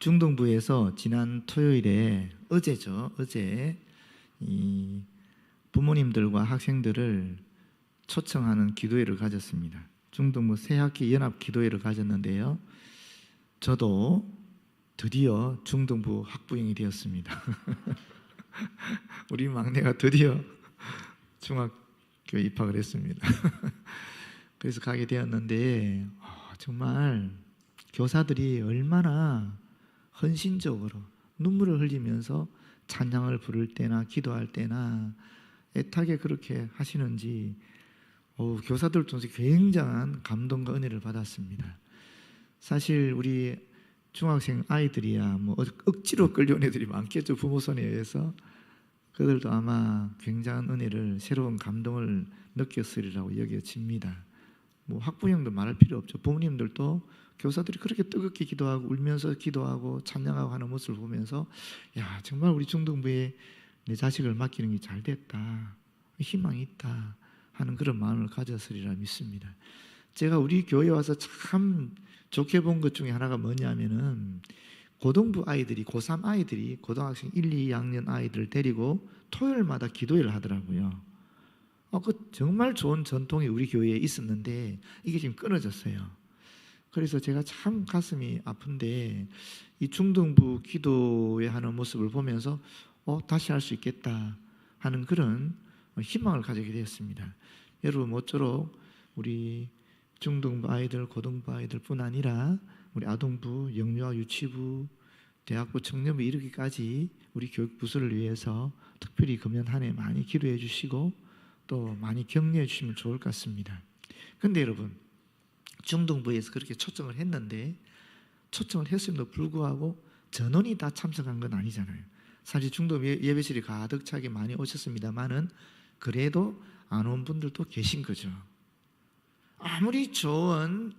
중동부에서 지난 토요일에 어제 이 부모님들과 학생들을 초청하는 기도회를 가졌습니다. 중동부 새학기 연합 기도회를 가졌는데요. 저도 드디어 중동부 학부형이 되었습니다. 우리 막내가 드디어 중학교에 입학을 했습니다. 그래서 가게 되었는데 정말 교사들이 얼마나 헌신적으로 눈물을 흘리면서 찬양을 부를 때나 기도할 때나 애타게 그렇게 하시는지 교사들 통해서 굉장한 감동과 은혜를 받았습니다. 사실 우리 중학생 아이들이야 뭐 억지로 끌려온 애들이 많겠죠. 부모 손에 의해서. 그들도 아마 굉장한 은혜를, 새로운 감동을 느꼈으리라고 여겨집니다. 뭐 학부형도 말할 필요 없죠. 부모님들도 교사들이 그렇게 뜨겁게 기도하고 울면서 기도하고 찬양하고 하는 모습을 보면서 야, 정말 우리 중동부에 내 자식을 맡기는 게 잘 됐다, 희망이 있다 하는 그런 마음을 가졌으리라 믿습니다. 제가 우리 교회에 와서 참 좋게 본 것 중에 하나가 뭐냐면은 고등부 아이들이, 고3 아이들이 고등학생 1, 2학년 아이들을 데리고 토요일마다 기도회를 하더라고요. 그 정말 좋은 전통이 우리 교회에 있었는데 이게 지금 끊어졌어요. 그래서 제가 참 가슴이 아픈데 이 중등부 기도회 하는 모습을 보면서 다시 할 수 있겠다 하는 그런 희망을 가지게 되었습니다. 여러분 모쪼록 우리 중등부 아이들, 고등부 아이들뿐 아니라 우리 아동부, 영유아 유치부, 대학부, 청년부 이르기까지 우리 교육부서를 위해서 특별히 금년 한 해 많이 기도해 주시고 또 많이 격려해 주시면 좋을 것 같습니다. 그런데 여러분, 중등부에서 그렇게 초청을 했는데 초청을 했음에도 불구하고 전원이 다 참석한 건 아니잖아요. 사실 중등부 예배실이 가득 차게 많이 오셨습니다만은 그래도 안 온 분들도 계신 거죠. 아무리 좋은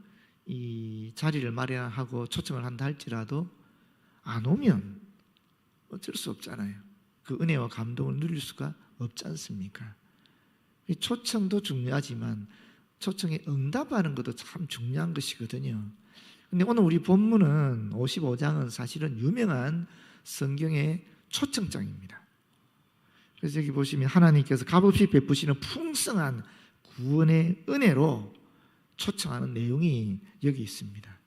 이 자리를 마련하고 초청을 한다 할지라도 안 오면 어쩔 수 없잖아요. 그 은혜와 감동을 누릴 수가 없지 않습니까? 이 초청도 중요하지만 초청에 응답하는 것도 참 중요한 것이거든요. 근데 오늘 우리 본문은 55장은 사실은 유명한 성경의 초청장입니다. 그래서 여기 보시면 하나님께서 값없이 베푸시는 풍성한 구원의 은혜로 초청하는 내용이 여기 있습니다.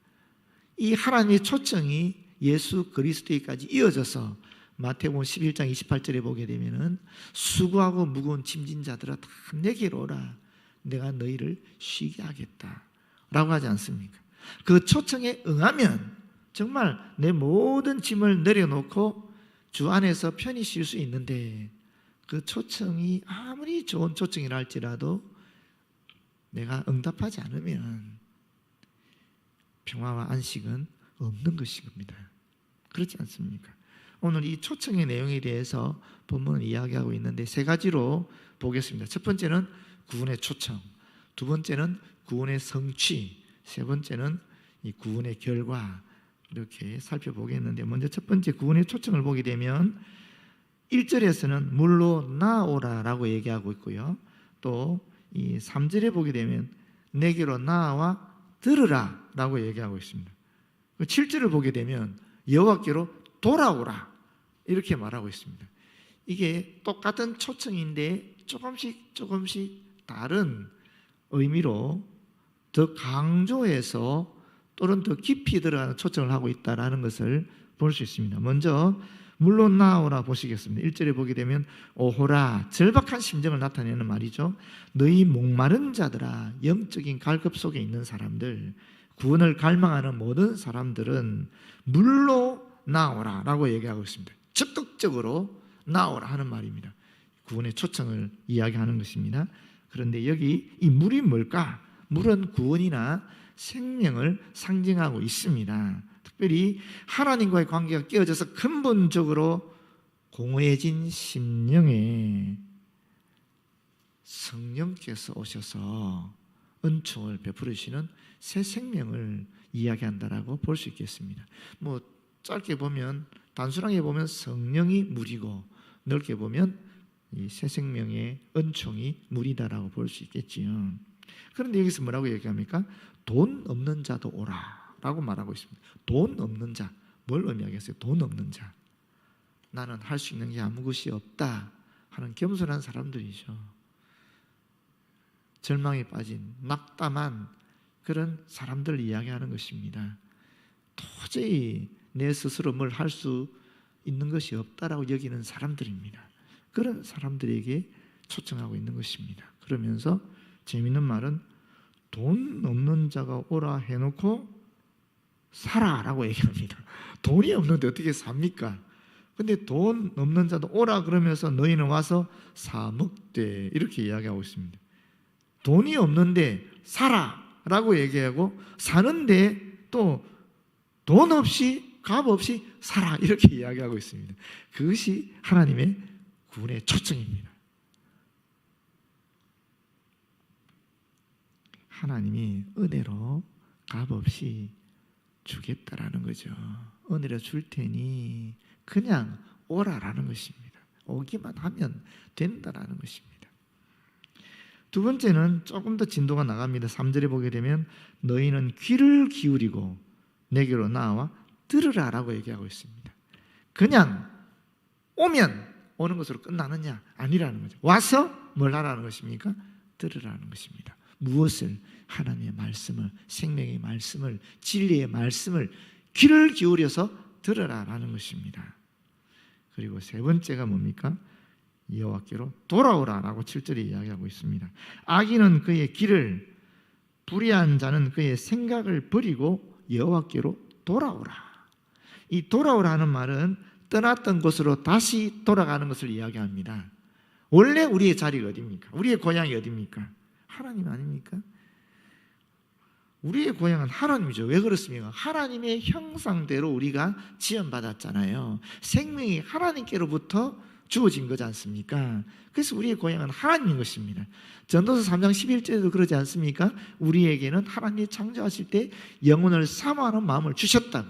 이 하나님의 초청이 예수 그리스도에까지 이어져서 마태복음 11장 28절에 보게 되면은 수고하고 무거운 짐진 자들아 다 내게로 오라, 내가 너희를 쉬게 하겠다 라고 하지 않습니까? 그 초청에 응하면 정말 내 모든 짐을 내려놓고 주 안에서 편히 쉴 수 있는데 그 초청이 아무리 좋은 초청이라 할지라도 내가 응답하지 않으면 평화와 안식은 없는 것입니다. 그렇지 않습니까? 오늘 이 초청의 내용에 대해서 본문은 이야기하고 있는데 세 가지로 보겠습니다. 첫 번째는 구원의 초청, 두 번째는 구원의 성취, 세 번째는 이 구원의 결과, 이렇게 살펴보겠는데 먼저 첫 번째 구원의 초청을 보게 되면 1절에서는 물로 나오라라고 얘기하고 있고요. 또 이 3절에 보게 되면 내게로 나와 들으라 라고 얘기하고 있습니다. 7절을 보게 되면 여호와께로 돌아오라 이렇게 말하고 있습니다. 이게 똑같은 초청인데 조금씩 다른 의미로 더 강조해서 또는 더 깊이 들어가는 초청을 하고 있다는 것을 볼 수 있습니다. 먼저 물로 나오라 보시겠습니다. 1절에 보게 되면 오호라, 절박한 심정을 나타내는 말이죠. 너희 목마른 자들아, 영적인 갈급 속에 있는 사람들, 구원을 갈망하는 모든 사람들은 물로 나오라 라고 얘기하고 있습니다. 적극적으로 나오라 하는 말입니다. 구원의 초청을 이야기하는 것입니다. 그런데 여기 이 물이 뭘까? 물은 구원이나 생명을 상징하고 있습니다. 특별히 하나님과의 관계가 깨어져서 근본적으로 공허해진 심령에 성령께서 오셔서 은총을 베풀으시는 새 생명을 이야기한다라고 볼 수 있겠습니다. 뭐 짧게 보면, 단순하게 보면 성령이 물이고 넓게 보면 이 새 생명의 은총이 물이다라고 볼 수 있겠지요. 그런데 여기서 뭐라고 얘기합니까? 돈 없는 자도 오라 라고 말하고 있습니다. 돈 없는 자, 뭘 의미하겠어요? 돈 없는 자, 나는 할 수 있는 게 아무 것이 없다 하는 겸손한 사람들이죠. 절망에 빠진 낙담한 그런 사람들을 이야기하는 것입니다. 도저히 내 스스로 뭘 할 수 있는 것이 없다라고 여기는 사람들입니다. 그런 사람들에게 초청하고 있는 것입니다. 그러면서 재미있는 말은 돈 없는 자가 오라 해놓고 사라라고 얘기합니다. 돈이 없는데 어떻게 삽니까? 근데 돈 없는 자도 오라 그러면서 너희는 와서 사 먹되 이렇게 이야기하고 있습니다. 돈이 없는데 사라라고 얘기하고 사는데 또 돈 없이 값 없이 살아 이렇게 이야기하고 있습니다. 그것이 하나님의 구원의 초청입니다. 하나님이 은혜로 값 없이 주겠다라는 거죠. 은혜로 줄 테니 그냥 오라라는 것입니다. 오기만 하면 된다라는 것입니다. 두 번째는 조금 더 진도가 나갑니다. 3절에 보게 되면 너희는 귀를 기울이고 내게로 나와 들으라라고 얘기하고 있습니다. 그냥 오면 오는 것으로 끝나느냐? 아니라는 거죠. 와서 뭘 하라는 것입니까? 들으라는 것입니다. 무엇을? 하나님의 말씀을, 생명의 말씀을, 진리의 말씀을 귀를 기울여서 들으라라는 것입니다. 그리고 세 번째가 뭡니까? 여호와께로 돌아오라라고 7절에 이야기하고 있습니다. 악인은 그의 길을, 불의한 자는 그의 생각을 버리고 여호와께로 돌아오라. 이 돌아오라는 말은 떠났던 곳으로 다시 돌아가는 것을 이야기합니다. 원래 우리의 자리가 어디입니까? 우리의 고향이 어디입니까? 하나님 아닙니까? 우리의 고향은 하나님이죠. 왜 그렇습니까? 하나님의 형상대로 우리가 지음받았잖아요. 생명이 하나님께로부터 주어진 거지 않습니까? 그래서 우리의 고향은 하나님인 것입니다. 전도서 3장 11절에도 그러지 않습니까? 우리에게는 하나님이 창조하실 때 영혼을 사모하는 마음을 주셨다고.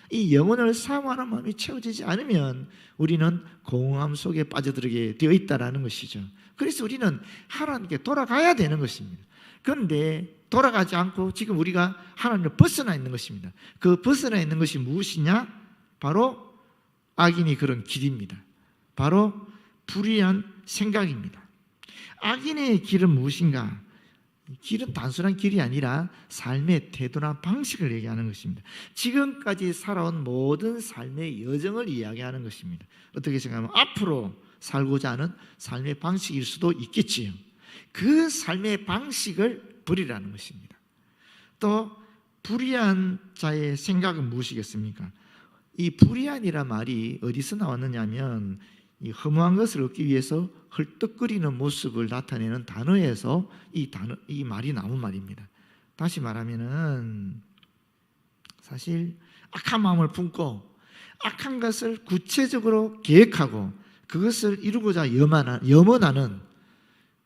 이 영혼을 사모하는 마음이 채워지지 않으면 우리는 공허함 속에 빠져들게 되어 있다는 것이죠. 그래서 우리는 하나님께 돌아가야 되는 것입니다. 그런데 돌아가지 않고 지금 우리가 하나님을 벗어나 있는 것입니다. 그 벗어나 있는 것이 무엇이냐? 바로 악인이 그런 길입니다. 바로 불의한 생각입니다. 악인의 길은 무엇인가? 길은 단순한 길이 아니라 삶의 태도나 방식을 얘기하는 것입니다. 지금까지 살아온 모든 삶의 여정을 이야기하는 것입니다. 어떻게 생각하면 앞으로 살고자 하는 삶의 방식일 수도 있겠지요. 그 삶의 방식을 버리라는 것입니다. 또 불의한 자의 생각은 무엇이겠습니까? 이 불의한이란 말이 어디서 나왔느냐 하면 이 허무한 것을 얻기 위해서 헐떡거리는 모습을 나타내는 단어에서 이 말이 나온 말입니다. 다시 말하면은 사실 악한 마음을 품고 악한 것을 구체적으로 계획하고 그것을 이루고자 염원하는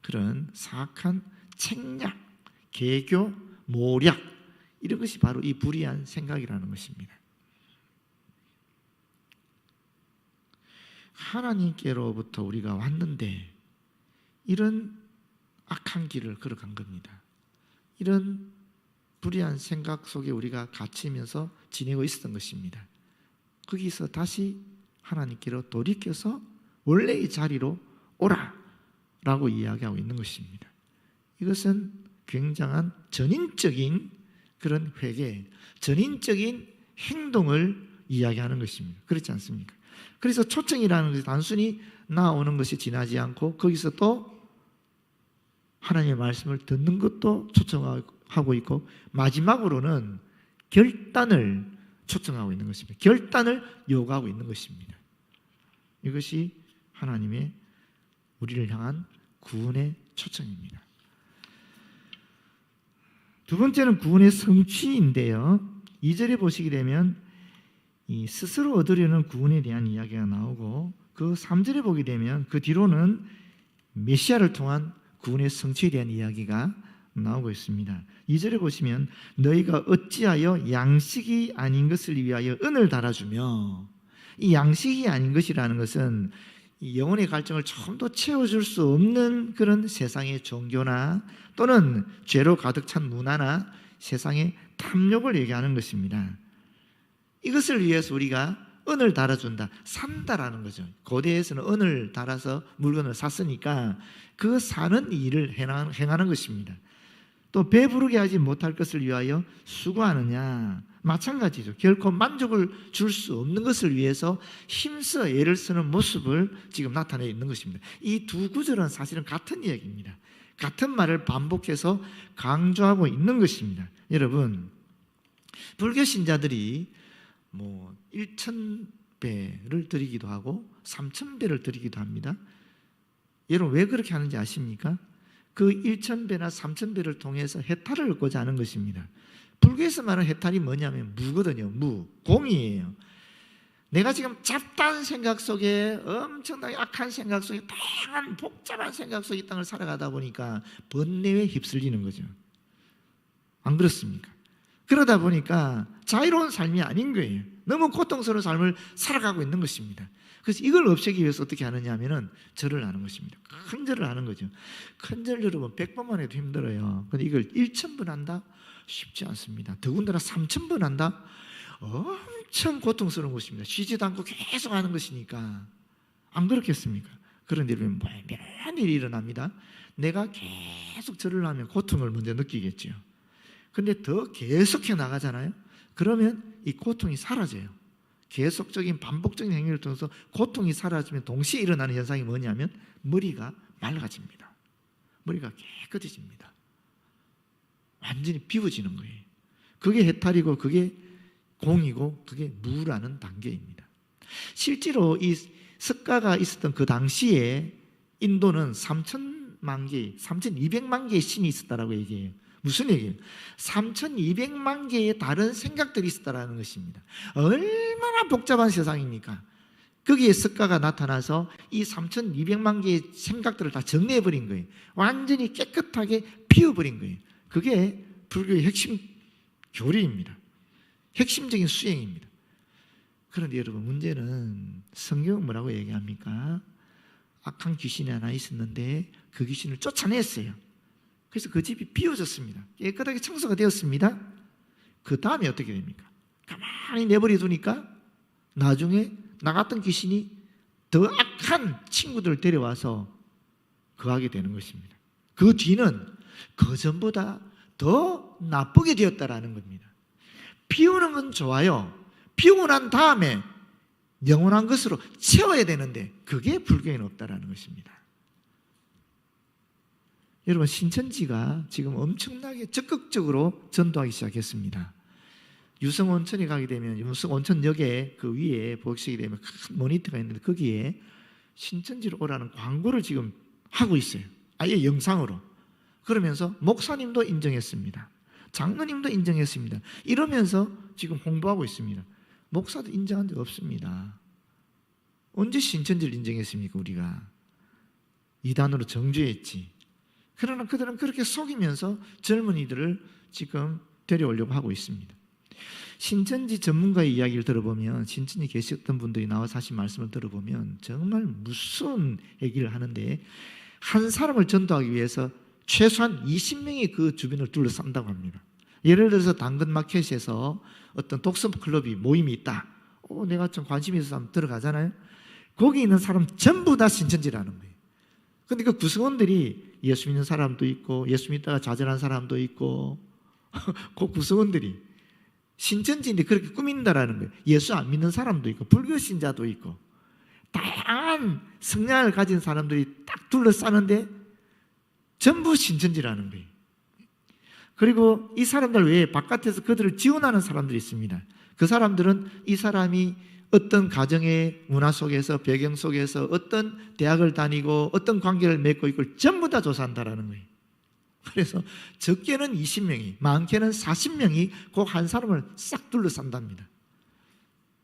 그런 사악한 책략, 계교, 모략 이런 것이 바로 이 불의한 생각이라는 것입니다. 하나님께로부터 우리가 왔는데 이런 악한 길을 걸어간 겁니다. 이런 불의한 생각 속에 우리가 갇히면서 지내고 있었던 것입니다. 거기서 다시 하나님께로 돌이켜서 원래의 자리로 오라라고 이야기하고 있는 것입니다. 이것은 굉장한 전인적인 그런 회개, 전인적인 행동을 이야기하는 것입니다. 그렇지 않습니까? 그래서 초청이라는 것이 단순히 나오는 것이 지나지 않고 거기서 또 하나님의 말씀을 듣는 것도 초청하고 있고 마지막으로는 결단을 초청하고 있는 것입니다. 결단을 요구하고 있는 것입니다. 이것이 하나님의 우리를 향한 구원의 초청입니다. 두 번째는 구원의 성취인데요. 2절에 보시게 되면 이 스스로 얻으려는 구원에 대한 이야기가 나오고 그 3절에 보게 되면 그 뒤로는 메시아를 통한 구원의 성취에 대한 이야기가 나오고 있습니다. 2절에 보시면 너희가 어찌하여 양식이 아닌 것을 위하여 은을 달아주며 이 양식이 아닌 것이라는 것은 이 영혼의 갈증을 좀 더 채워줄 수 없는 그런 세상의 종교나 또는 죄로 가득 찬 문화나 세상의 탐욕을 얘기하는 것입니다. 이것을 위해서 우리가 은을 달아준다, 산다라는 거죠. 고대에서는 은을 달아서 물건을 샀으니까 그 사는 일을 행하는 것입니다. 또 배부르게 하지 못할 것을 위하여 수고하느냐, 마찬가지죠. 결코 만족을 줄 수 없는 것을 위해서 힘써 애를 쓰는 모습을 지금 나타내 있는 것입니다. 이 두 구절은 사실은 같은 이야기입니다. 같은 말을 반복해서 강조하고 있는 것입니다. 여러분, 불교 신자들이 1,000배를 드리기도 하고 3,000배를 드리기도 합니다. 여러분, 왜 그렇게 하는지 아십니까? 그 1,000배나 3,000배를 통해서 해탈을 얻고자 하는 것입니다. 불교에서 말하는 해탈이 뭐냐면 무거든요. 공이에요. 내가 지금 잡다한 생각 속에, 엄청나게 악한 생각 속에, 다양한 복잡한 생각 속에 이 땅을 살아가다 보니까 번뇌에 휩쓸리는 거죠. 안 그렇습니까? 그러다 보니까 자유로운 삶이 아닌 거예요. 너무 고통스러운 삶을 살아가고 있는 것입니다. 그래서 이걸 없애기 위해서 어떻게 하느냐 하면은 절을 하는 것입니다. 큰 절을 하는 거죠. 큰 절 여러분 100번만 해도 힘들어요. 근데 이걸 1,000번 한다? 쉽지 않습니다. 더군다나 3,000번 한다? 엄청 고통스러운 것입니다. 쉬지도 않고 계속 하는 것이니까. 안 그렇겠습니까? 그런데 여러분, 묘한 일이 일어납니다. 내가 계속 절을 하면 고통을 먼저 느끼겠죠. 근데 더 계속해 나가잖아요. 그러면 이 고통이 사라져요. 계속적인 반복적인 행위를 통해서 고통이 사라지면 동시에 일어나는 현상이 뭐냐면 머리가 맑아집니다. 머리가 깨끗해집니다. 완전히 비워지는 거예요. 그게 해탈이고 그게 공이고 그게 무라는 단계입니다. 실제로 이 석가가 있었던 그 당시에 인도는 3,000만 개, 3,200만 개의 신이 있었다라고 얘기해요. 무슨 얘기예요? 3,200만 개의 다른 생각들이 있었다라는 것입니다. 얼마나 복잡한 세상입니까? 거기에 석가가 나타나서 이 3,200만 개의 생각들을 다 정리해버린 거예요. 완전히 깨끗하게 피워버린 거예요. 그게 불교의 핵심 교리입니다. 핵심적인 수행입니다. 그런데 여러분, 문제는 성경은 뭐라고 얘기합니까? 악한 귀신이 하나 있었는데 그 귀신을 쫓아냈어요. 그래서 그 집이 비워졌습니다. 깨끗하게 청소가 되었습니다. 그 다음에 어떻게 됩니까? 가만히 내버려 두니까 나중에 나갔던 귀신이 더 악한 친구들을 데려와서 거하게 되는 것입니다. 그 뒤는 그 전보다 더 나쁘게 되었다라는 겁니다. 비우는 건 좋아요. 비우고 난 다음에 영원한 것으로 채워야 되는데 그게 불교에는 없다라는 것입니다. 여러분, 신천지가 지금 엄청나게 적극적으로 전도하기 시작했습니다. 유성온천에 가게 되면 유성온천역에 그 위에 보시게 되면 큰 모니터가 있는데 거기에 신천지로 오라는 광고를 지금 하고 있어요. 아예 영상으로. 그러면서 목사님도 인정했습니다. 장로님도 인정했습니다. 이러면서 지금 홍보하고 있습니다. 목사도 인정한 적 없습니다. 언제 신천지를 인정했습니까? 우리가 이단으로 정죄했지. 그러나 그들은 그렇게 속이면서 젊은이들을 지금 데려오려고 하고 있습니다. 신천지 전문가의 이야기를 들어보면, 신천지 계셨던 분들이 나와서 하신 말씀을 들어보면 정말 무서운 얘기를 하는데, 한 사람을 전도하기 위해서 최소한 20명이 그 주변을 둘러싼다고 합니다. 예를 들어서 당근마켓에서 어떤 독서 클럽이 모임이 있다. 내가 좀 관심이 있어서 한번 들어가잖아요. 거기 있는 사람 전부 다 신천지라는 거예요. 근데 그 구성원들이 예수 믿는 사람도 있고 예수 믿다가 좌절한 사람도 있고 그 구성원들이 신천지인데 그렇게 꾸민다라는 거예요. 예수 안 믿는 사람도 있고 불교 신자도 있고 다양한 성향을 가진 사람들이 딱 둘러싸는데 전부 신천지라는 거예요. 그리고 이 사람들 외에 바깥에서 그들을 지원하는 사람들이 있습니다. 그 사람들은 이 사람이 어떤 가정의 문화 속에서, 배경 속에서 어떤 대학을 다니고 어떤 관계를 맺고 있고 전부 다 조사한다라는 거예요. 그래서 적게는 20명이, 많게는 40명이 그 한 사람을 싹 둘러싼답니다.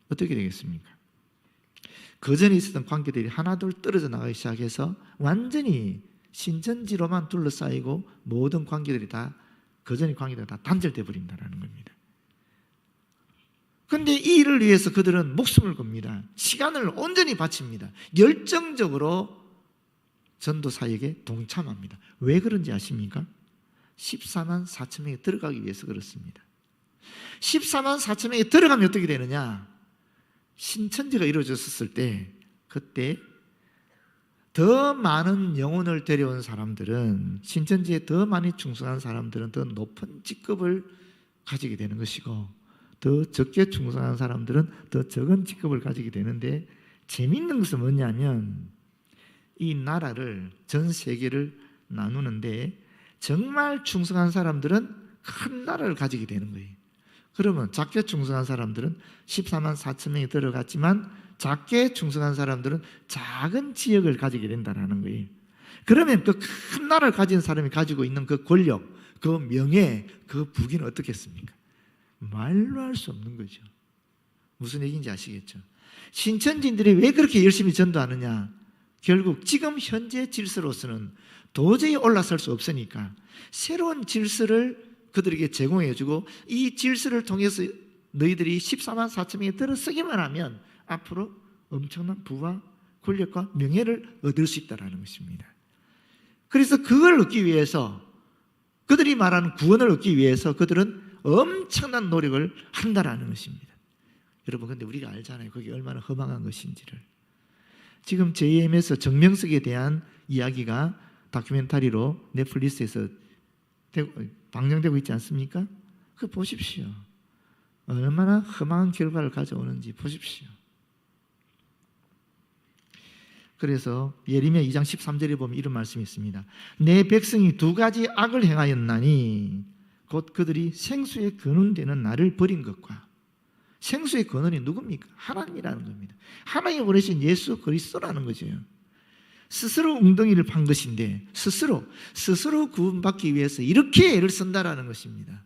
어떻게 되겠습니까? 그전에 있었던 관계들이 하나둘 떨어져 나가기 시작해서 완전히 신천지로만 둘러싸이고 모든 관계들이 다, 그전의 관계들이 다 단절돼 버린다는 겁니다. 그런데 이 일을 위해서 그들은 목숨을 겁니다. 시간을 온전히 바칩니다. 열정적으로 전도 사역에 동참합니다. 왜 그런지 아십니까? 14만 4천 명이 들어가기 위해서 그렇습니다. 14만 4천 명이 들어가면 어떻게 되느냐? 신천지가 이루어졌을 때 그때 더 많은 영혼을 데려온 사람들은, 신천지에 더 많이 충성한 사람들은 더 높은 직급을 가지게 되는 것이고, 더 적게 충성한 사람들은 더 적은 직급을 가지게 되는데, 재미있는 것은 뭐냐면 이 나라를, 전 세계를 나누는데 정말 충성한 사람들은 큰 나라를 가지게 되는 거예요. 그러면 작게 충성한 사람들은 14만 4천 명이 들어갔지만 작게 충성한 사람들은 작은 지역을 가지게 된다는 거예요. 그러면 그 큰 나라를 가진 사람이 가지고 있는 그 권력, 그 명예, 그 부귀는 어떻겠습니까? 말로 할 수 없는 거죠. 무슨 얘기인지 아시겠죠? 신천지인들이 왜 그렇게 열심히 전도하느냐? 결국 지금 현재 질서로서는 도저히 올라설 수 없으니까 새로운 질서를 그들에게 제공해주고, 이 질서를 통해서 너희들이 14만 4천 명이 들어서기만 하면 앞으로 엄청난 부와 권력과 명예를 얻을 수 있다는 것입니다. 그래서 그걸 얻기 위해서, 그들이 말하는 구원을 얻기 위해서 그들은 엄청난 노력을 한다라는 것입니다. 여러분, 근데 우리가 알잖아요. 그게 얼마나 허망한 것인지를. 지금 JM에서 정명석에 대한 이야기가 다큐멘터리로 넷플릭스에서 방영되고 있지 않습니까? 그거 보십시오. 얼마나 험한 결과를 가져오는지 보십시오. 그래서 예레미야 2장 13절에 보면 이런 말씀이 있습니다. 내 백성이 두 가지 악을 행하였나니 곧 그들이 생수의 근원 되는 나를 버린 것과, 생수의 근원이 누굽니까? 하나님이라는 겁니다. 하나님이 보내신 예수 그리스도라는 거죠. 스스로 웅덩이를 판 것인데 스스로 구원받기 위해서 이렇게 애를 쓴다라는 것입니다.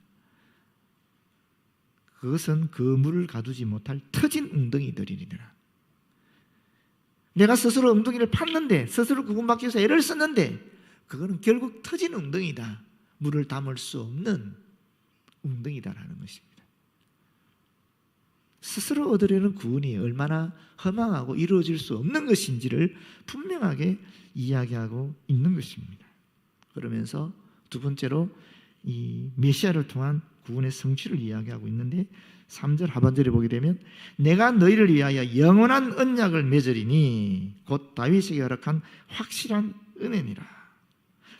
그것은 그 물을 가두지 못할 터진 웅덩이들이니라. 내가 스스로 웅덩이를 팠는데, 스스로 구원받기 위해서 애를 썼는데 그거는 결국 터진 웅덩이다. 물을 담을 수 없는 웅덩이다라는 것입니다. 스스로 얻으려는 구원이 얼마나 허망하고 이루어질 수 없는 것인지를 분명하게 이야기하고 있는 것입니다. 그러면서 두 번째로 이 메시아를 통한 구원의 성취를 이야기하고 있는데, 3절 하반절에 보게 되면 내가 너희를 위하여 영원한 언약을 맺으리니 곧 다윗에게 허락한 확실한 은혜니라.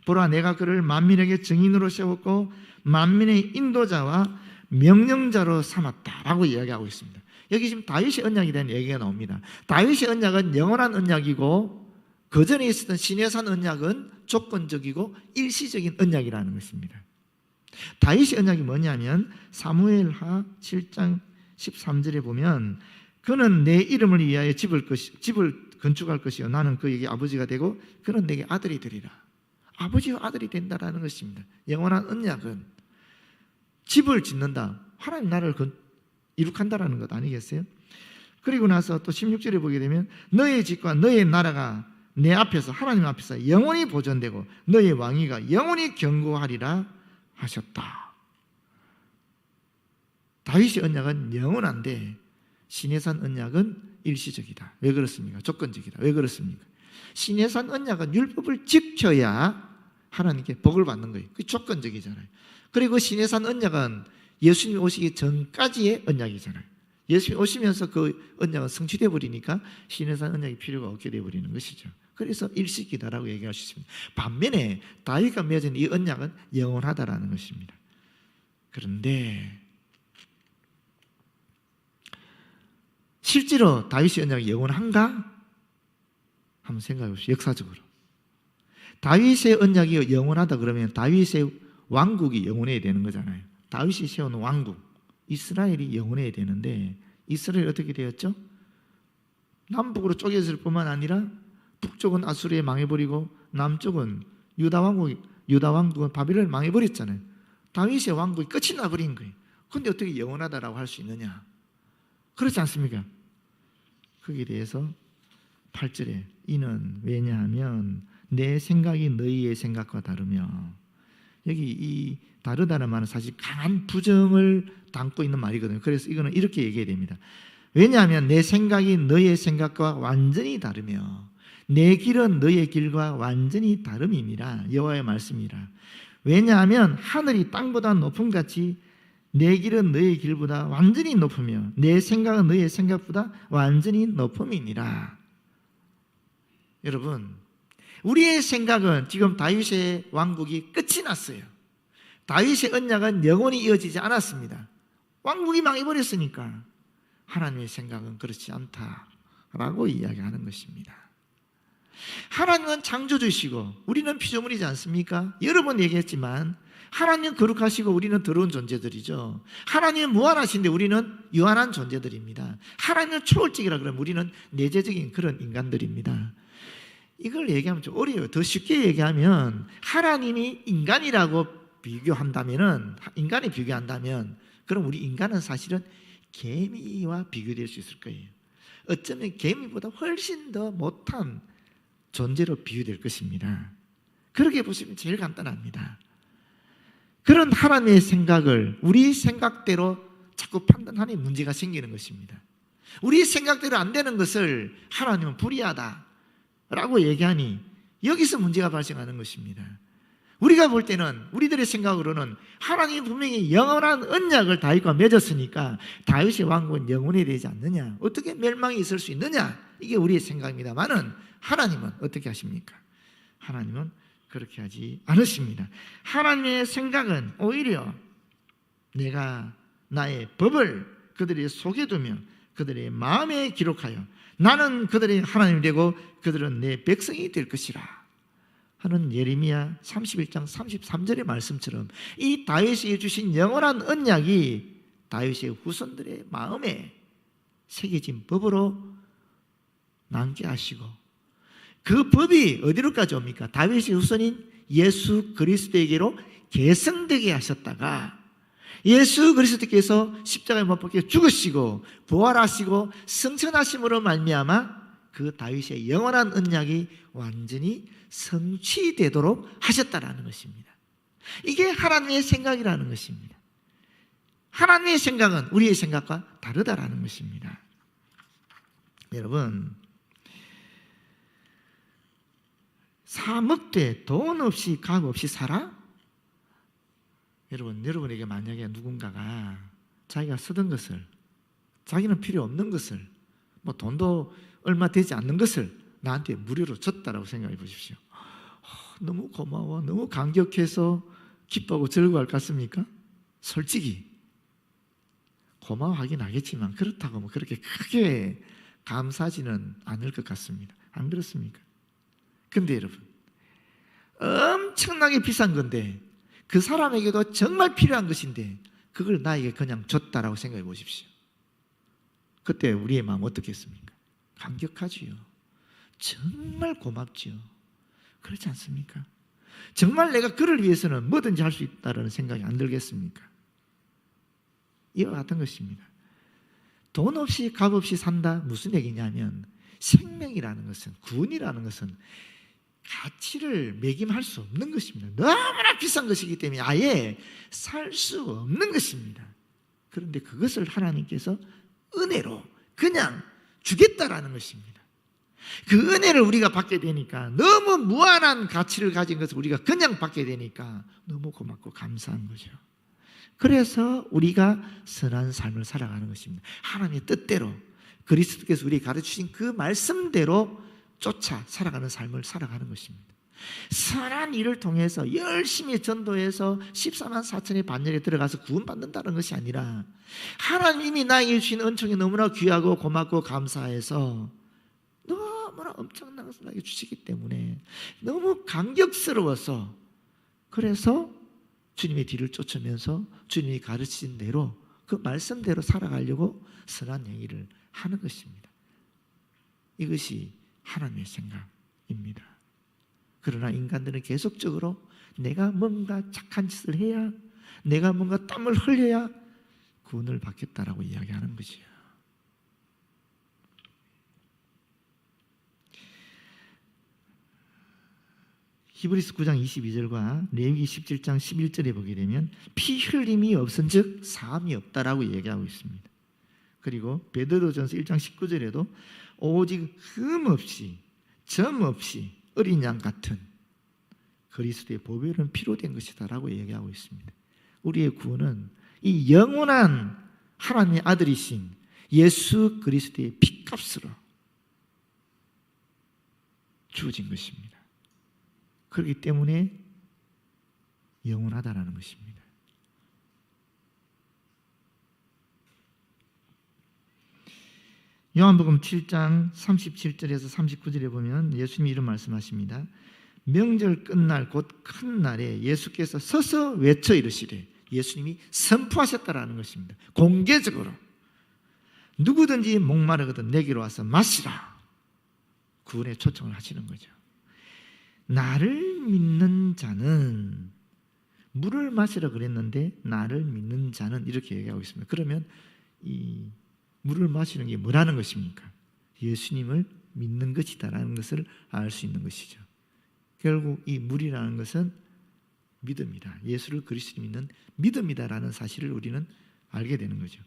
보라, 내가 그를 만민에게 증인으로 세웠고 만민의 인도자와 명령자로 삼았다라고 이야기하고 있습니다. 여기 지금 다윗의 언약에 대한 얘기가 나옵니다. 다윗의 언약은 영원한 언약이고 그 전에 있었던 시내산 언약은 조건적이고 일시적인 언약이라는 것입니다. 다윗의 언약이 뭐냐면 사무엘하 7장 13절에 보면 그는 내 이름을 위하여 집을 건축할 것이요 나는 그에게 아버지가 되고 그는 내게 아들이 되리라. 아버지와 아들이 된다라는 것입니다. 영원한 언약은 집을 짓는다, 하나님 나라를 이룩한다라는 것 아니겠어요? 그리고 나서 또 16절에 보게 되면 너의 집과 너의 나라가 내 앞에서, 하나님 앞에서 영원히 보존되고 너의 왕위가 영원히 견고하리라 하셨다. 다윗의 언약은 영원한데 시내산 언약은 일시적이다. 왜 그렇습니까? 조건적이다. 왜 그렇습니까? 시내산 언약은 율법을 지켜야 하나님께 복을 받는 거예요. 그게 조건적이잖아요. 그리고 시내산 언약은 예수님이 오시기 전까지의 언약이잖아요. 예수님이 오시면서 그 언약은 성취되어 버리니까 시내산 언약이 필요가 없게 되어 버리는 것이죠. 그래서 일시기다라고 얘기할 수 있습니다. 반면에 다윗과 맺은 이 언약은 영원하다라는 것입니다. 그런데 실제로 다윗의 언약이 영원한가? 한번 생각해 보십시오. 역사적으로 다윗의 언약이 영원하다 그러면 다윗의 왕국이 영원해야 되는 거잖아요. 다윗이 세운 왕국 이스라엘이 영원해야 되는데 이스라엘이 어떻게 되었죠? 남북으로 쪼개질 뿐만 아니라 북쪽은 아수르에 망해버리고 남쪽은 유다 왕국은 바벨론에 망해버렸잖아요. 다윗의 왕국이 끝이 나버린 거예요. 그런데 어떻게 영원하다라고 할 수 있느냐? 그렇지 않습니까? 거기에 대해서 8절에 이는 왜냐하면 내 생각이 너희의 생각과 다르며, 여기 이 다르다는 말은 사실 강한 부정을 담고 있는 말이거든요. 그래서 이거는 이렇게 얘기해야 됩니다. 왜냐하면 내 생각이 너희의 생각과 완전히 다르며 내 길은 너희의 길과 완전히 다름이니라. 여호와의 말씀이라. 왜냐하면 하늘이 땅보다 높음같이 내 길은 너의 길보다 완전히 높으며 내 생각은 너의 생각보다 완전히 높음이니라. 여러분, 우리의 생각은 지금 다윗의 왕국이 끝이 났어요. 다윗의 언약은 영원히 이어지지 않았습니다. 왕국이 망해버렸으니까. 하나님의 생각은 그렇지 않다라고 이야기하는 것입니다. 하나님은 창조주시고 우리는 피조물이지 않습니까? 여러 번 얘기했지만 하나님은 거룩하시고 우리는 더러운 존재들이죠. 하나님은 무한하신데 우리는 유한한 존재들입니다. 하나님은 초월적이라 그러면 우리는 내재적인 그런 인간들입니다. 이걸 얘기하면 좀 어려워요. 더 쉽게 얘기하면 하나님이 인간이라고 인간에 비교한다면 그럼 우리 인간은 사실은 개미와 비교될 수 있을 거예요. 어쩌면 개미보다 훨씬 더 못한 존재로 비유될 것입니다. 그렇게 보시면 제일 간단합니다. 그런 하나님의 생각을 우리 생각대로 자꾸 판단하는 문제가 생기는 것입니다. 우리 생각대로 안 되는 것을 하나님은 불의하다라고 얘기하니 여기서 문제가 발생하는 것입니다. 우리가 볼 때는 우리들의 생각으로는 하나님이 분명히 영원한 언약을 다윗과 맺었으니까 다윗의 왕국은 영원히 되지 않느냐, 어떻게 멸망이 있을 수 있느냐, 이게 우리의 생각입니다만은 하나님은 어떻게 하십니까? 하나님은 그렇게 하지 않으십니다. 하나님의 생각은 오히려 내가 나의 법을 그들의 속에 두며 그들의 마음에 기록하여 나는 그들의 하나님이 되고 그들은 내 백성이 될 것이라 하는 예레미야 31장 33절의 말씀처럼 이 다윗이 주신 영원한 언약이 다윗의 후손들의 마음에 새겨진 법으로 남게 하시고 그 법이 어디로까지 옵니까? 다윗의 후손인 예수 그리스도에게로 계승되게 하셨다가 예수 그리스도께서 십자가에 못 박혀 죽으시고 부활하시고 승천하심으로 말미암아 그 다윗의 영원한 언약이 완전히 성취되도록 하셨다라는 것입니다. 이게 하나님의 생각이라는 것입니다. 하나님의 생각은 우리의 생각과 다르다라는 것입니다. 여러분, 사먹되 돈 없이 각 없이 살아? 여러분에게 만약에 누군가가 자기가 쓰던 것을, 자기는 필요 없는 것을, 뭐 돈도 얼마 되지 않는 것을 나한테 무료로 줬다라고 생각해 보십시오. 너무 고마워, 너무 감격해서 기뻐하고 즐거워할 것 같습니까? 솔직히 고마워하긴 하겠지만 그렇다고 뭐 그렇게 크게 감사하지는 않을 것 같습니다. 안 그렇습니까? 근데 여러분, 엄청나게 비싼 건데 그 사람에게도 정말 필요한 것인데 그걸 나에게 그냥 줬다라고 생각해 보십시오. 그때 우리의 마음 어떻겠습니까? 감격하지요. 정말 고맙지요. 그렇지 않습니까? 정말 내가 그를 위해서는 뭐든지 할 수 있다는 생각이 안 들겠습니까? 이와 같은 것입니다. 돈 없이 값 없이 산다, 무슨 얘기냐면 생명이라는 것은, 구원이라는 것은 가치를 매김할 수 없는 것입니다. 너무나 비싼 것이기 때문에 아예 살 수 없는 것입니다. 그런데 그것을 하나님께서 은혜로 그냥 주겠다라는 것입니다. 그 은혜를 우리가 받게 되니까, 너무 무한한 가치를 가진 것을 우리가 그냥 받게 되니까 너무 고맙고 감사한 거죠. 그래서 우리가 선한 삶을 살아가는 것입니다. 하나님의 뜻대로, 그리스도께서 우리에게 가르치신 그 말씀대로 쫓아 살아가는 삶을 살아가는 것입니다. 선한 일을 통해서 열심히 전도해서 14만 4천의 반열에 들어가서 구원받는다는 것이 아니라 하나님이 나에게 주신 은총이 너무나 귀하고 고맙고 감사해서 너무나 엄청난 것을 나에게 주시기 때문에 너무 감격스러워서, 그래서 주님의 뒤를 쫓으면서 주님이 가르치신 대로 그 말씀대로 살아가려고 선한 행위를 하는 것입니다. 이것이 하나님의 생각입니다. 그러나 인간들은 계속적으로 내가 뭔가 착한 짓을 해야, 내가 뭔가 땀을 흘려야 구원을 받겠다라고 이야기하는 거지요. 히브리서 9장 22절과 레위기 17장 11절에 보게 되면 피 흘림이 없은즉 사함이 없다라고 얘기하고 있습니다. 그리고 베드로전서 1장 19절에도 오직 흠 없이 점 없이 어린 양 같은 그리스도의 보배로운 피로 된 것이다라고 얘기하고 있습니다. 우리의 구원은 이 영원한 하나님의 아들이신 예수 그리스도의 피값으로 주어진 것입니다. 그렇기 때문에 영원하다라는 것입니다. 요한복음 7장 37절에서 39절에 보면 예수님이 이런 말씀하십니다. 명절 끝날 곧 큰 날에 예수께서 서서 외쳐 이르시되, 예수님이 선포하셨다라는 것입니다. 공개적으로 누구든지 목마르거든 내게로 와서 마시라, 구원의 초청을 하시는 거죠. 나를 믿는 자는, 물을 마시라 그랬는데 나를 믿는 자는 이렇게 얘기하고 있습니다. 그러면 이 물을 마시는 게 뭐라는 것입니까? 예수님을 믿는 것이다라는 것을 알 수 있는 것이죠. 결국 이 물이라는 것은 믿음이다, 예수를 그리스도 믿는 믿음이다라는 사실을 우리는 알게 되는 거죠.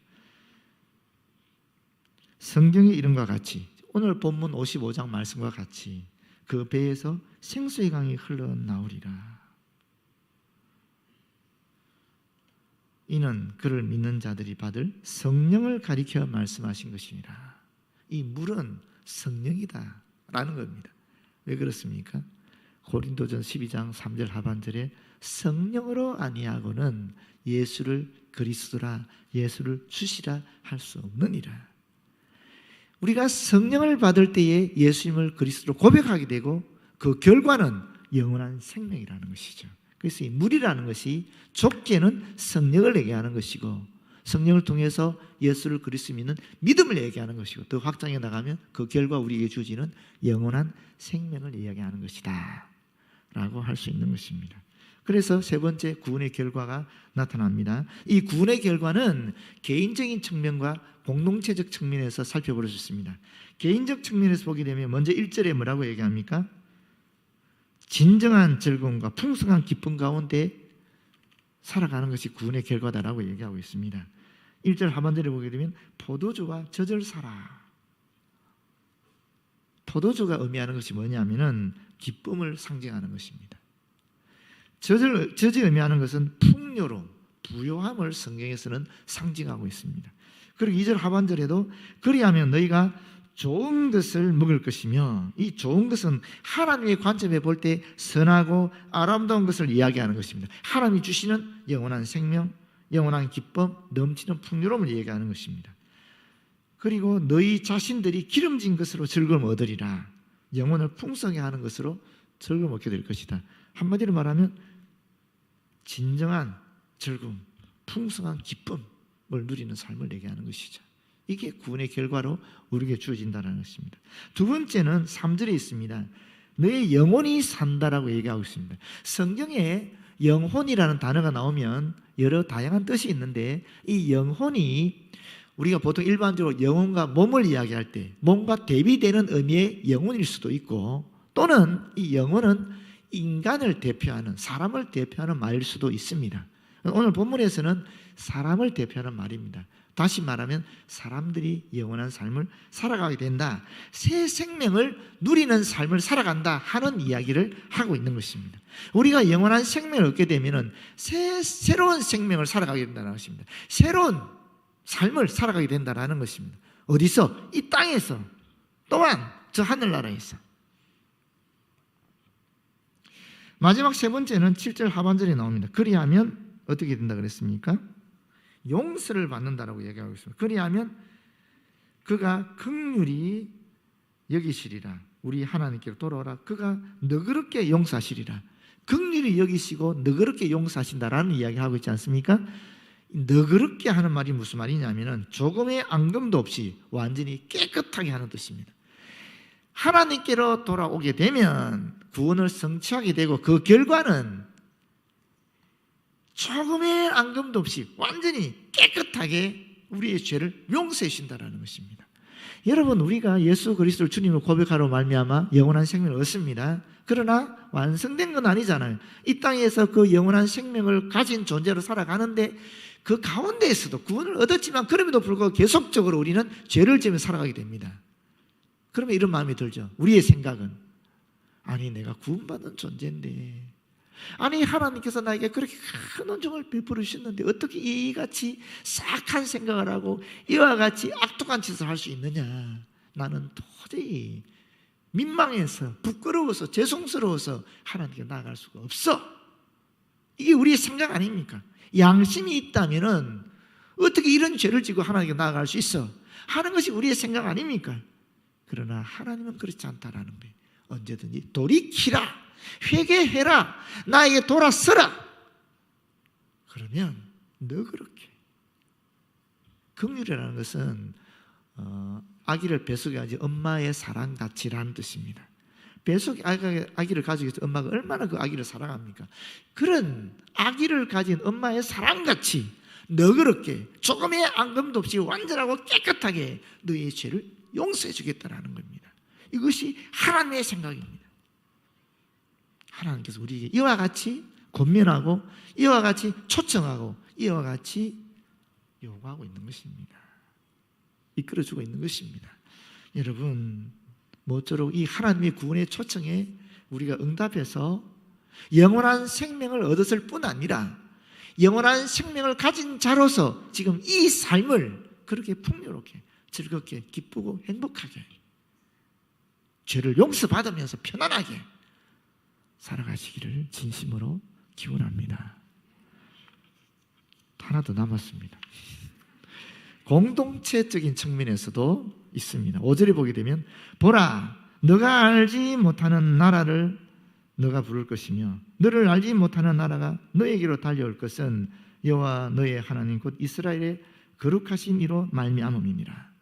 성경의 이름과 같이, 오늘 본문 55장 말씀과 같이 그 배에서 생수의 강이 흘러나오리라. 이는 그를 믿는 자들이 받을 성령을 가리켜 말씀하신 것이니라. 이 물은 성령이다 라는 겁니다. 왜 그렇습니까? 고린도전 12장 3절 하반절에 성령으로 아니하고는 예수를 그리스도라, 예수를 주시라 할 수 없느니라. 우리가 성령을 받을 때에 예수님을 그리스도로 고백하게 되고 그 결과는 영원한 생명이라는 것이죠. 그래서 이 물이라는 것이 좁게는 성령을 얘기하는 것이고, 성령을 통해서 예수를 그리스도 믿는 믿음을 얘기하는 것이고, 더 확장해 나가면 그 결과 우리에게 주어지는 영원한 생명을 이야기하는 것이다 라고 할 수 있는 것입니다. 그래서 세 번째 구원의 결과가 나타납니다. 이 구원의 결과는 개인적인 측면과 공동체적 측면에서 살펴볼 수 있습니다. 개인적 측면에서 보게 되면 먼저 1절에 뭐라고 얘기합니까? 진정한 즐거움과 풍성한 기쁨 가운데 살아가는 것이 구원의 결과다라고 얘기하고 있습니다. 1절 하반절에 보게 되면 포도주와 젖을사라. 포도주가 의미하는 것이 뭐냐면은 기쁨을 상징하는 것입니다. 젖이 의미하는 것은 풍요로움, 부요함을 성경에서는 상징하고 있습니다. 그리고 2절 하반절에도 그리하면 너희가 좋은 것을 먹을 것이며, 이 좋은 것은 하나님의 관점에 볼 때 선하고 아름다운 것을 이야기하는 것입니다. 하나님이 주시는 영원한 생명, 영원한 기쁨, 넘치는 풍요로움을 얘기하는 것입니다. 그리고 너희 자신들이 기름진 것으로 즐거움을 얻으리라. 영혼을 풍성히 하는 것으로 즐거움 얻게 될 것이다. 한마디로 말하면 진정한 즐거움, 풍성한 기쁨을 누리는 삶을 얘기하는 것이죠. 이게 구원의 결과로 우리에게 주어진다는 것입니다. 두 번째는 3절에 있습니다. 너의 영혼이 산다라고 얘기하고 있습니다. 성경에 영혼이라는 단어가 나오면 여러 다양한 뜻이 있는데, 이 영혼이 우리가 보통 일반적으로 영혼과 몸을 이야기할 때 몸과 대비되는 의미의 영혼일 수도 있고, 또는 이 영혼은 인간을 대표하는, 사람을 대표하는 말일 수도 있습니다. 오늘 본문에서는 사람을 대표하는 말입니다. 다시 말하면 사람들이 영원한 삶을 살아가게 된다, 새 생명을 누리는 삶을 살아간다 하는 이야기를 하고 있는 것입니다. 우리가 영원한 생명을 얻게 되면 새로운 생명을 살아가게 된다는 것입니다. 새로운 삶을 살아가게 된다는 것입니다. 어디서? 이 땅에서, 또한 저 하늘나라에서. 마지막 세 번째는 7절 하반절에 나옵니다. 그리하면 어떻게 된다 그랬습니까? 용서를 받는다라고 얘기하고 있습니다. 그리하면 그가 긍휼히 여기시리라. 우리 하나님께로 돌아오라. 그가 너그럽게 용서하시리라. 긍휼히 여기시고 너그럽게 용서하신다라는 이야기를 하고 있지 않습니까? 너그럽게 하는 말이 무슨 말이냐면은 조금의 앙금도 없이 완전히 깨끗하게 하는 뜻입니다. 하나님께로 돌아오게 되면 구원을 성취하게 되고, 그 결과는 조금의 앙금도 없이 완전히 깨끗하게 우리의 죄를 용서해 주신다는 것입니다. 여러분, 우리가 예수 그리스도를 주님을 고백하러 말미암아 영원한 생명을 얻습니다. 그러나 완성된 건 아니잖아요. 이 땅에서 그 영원한 생명을 가진 존재로 살아가는데, 그 가운데에서도 구원을 얻었지만 그럼에도 불구하고 계속적으로 우리는 죄를 지으며 살아가게 됩니다. 그러면 이런 마음이 들죠. 우리의 생각은, 아니 내가 구원받은 존재인데 아니 하나님께서 나에게 그렇게 큰 은총을 베풀어 주셨는데 어떻게 이같이 싹한 생각을 하고 이와 같이 악독한 짓을 할 수 있느냐. 나는 도저히 민망해서 부끄러워서 죄송스러워서 하나님께 나아갈 수가 없어. 이게 우리의 생각 아닙니까? 양심이 있다면은 어떻게 이런 죄를 지고 하나님께 나아갈 수 있어? 하는 것이 우리의 생각 아닙니까? 그러나 하나님은 그렇지 않다라는 거예요. 언제든지 돌이키라, 회개해라, 나에게 돌아서라. 그러면 너그럽게. 긍휼이라는 것은 아기를 뱃속에 가진 엄마의 사랑같이라는 뜻입니다. 뱃속에 아기를 가지고 있을 때 엄마가 얼마나 그 아기를 사랑합니까? 그런 아기를 가진 엄마의 사랑같이 너그럽게 조금의 앙금도 없이 완전하고 깨끗하게 너의 죄를 용서해 주겠다라는 겁니다. 이것이 하나님의 생각입니다. 하나님께서 우리에게 이와 같이 권면하고 이와 같이 초청하고 이와 같이 요구하고 있는 것입니다. 이끌어주고 있는 것입니다. 여러분, 모쪼록 이 하나님의 구원의 초청에 우리가 응답해서 영원한 생명을 얻었을 뿐 아니라 영원한 생명을 가진 자로서 지금 이 삶을 그렇게 풍요롭게 즐겁게 기쁘고 행복하게 죄를 용서받으면서 편안하게 살아가시기를 진심으로 기원합니다. 하나 더 남았습니다. 공동체적인 측면에서도 있습니다. 5절에 보게 되면 보라, 너가 알지 못하는 나라를 너가 부를 것이며 너를 알지 못하는 나라가 너에게로 달려올 것은 여호와 너의 하나님 곧 이스라엘의 거룩하신 이로 말미암음이니라.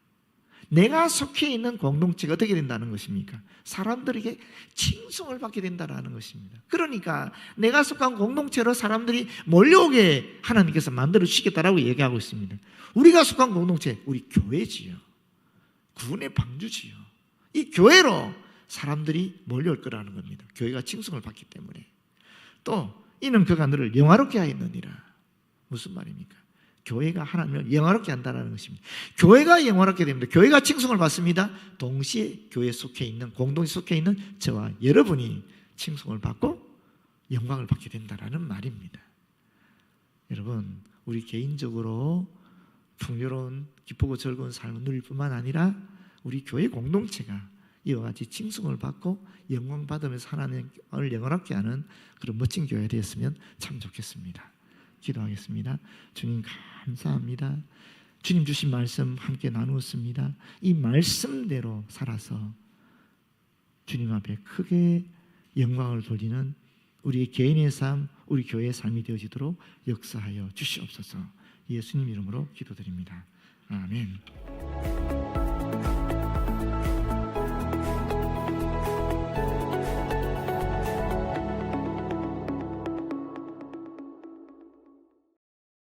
내가 속해 있는 공동체가 어떻게 된다는 것입니까? 사람들에게 칭송을 받게 된다는 것입니다. 그러니까 내가 속한 공동체로 사람들이 몰려오게 하나님께서 만들어 주시겠다라고 얘기하고 있습니다. 우리가 속한 공동체, 우리 교회지요. 구원의 방주지요. 이 교회로 사람들이 몰려올 거라는 겁니다. 교회가 칭송을 받기 때문에. 또 이는 그가 너를 영화롭게 하였느니라. 무슨 말입니까? 교회가 하나님을 영화롭게 한다는 것입니다. 교회가 영화롭게 됩니다. 교회가 칭송을 받습니다. 동시에 교회에 속해 있는, 공동체 속해 있는 저와 여러분이 칭송을 받고 영광을 받게 된다는 말입니다. 여러분, 우리 개인적으로 풍요로운 기쁘고 즐거운 삶을 누릴 뿐만 아니라 우리 교회 공동체가 이와 같이 칭송을 받고 영광 받으면서 하나님을 영원하게 하는 그런 멋진 교회가 되었으면 참 좋겠습니다. 기도하겠습니다. 주님 감사합니다. 주님 주신 말씀 함께 나누었습니다. 이 말씀대로 살아서 주님 앞에 크게 영광을 돌리는 우리 개인의 삶, 우리 교회의 삶이 되어지도록 역사하여 주시옵소서. 예수님 이름으로 기도드립니다. 아멘.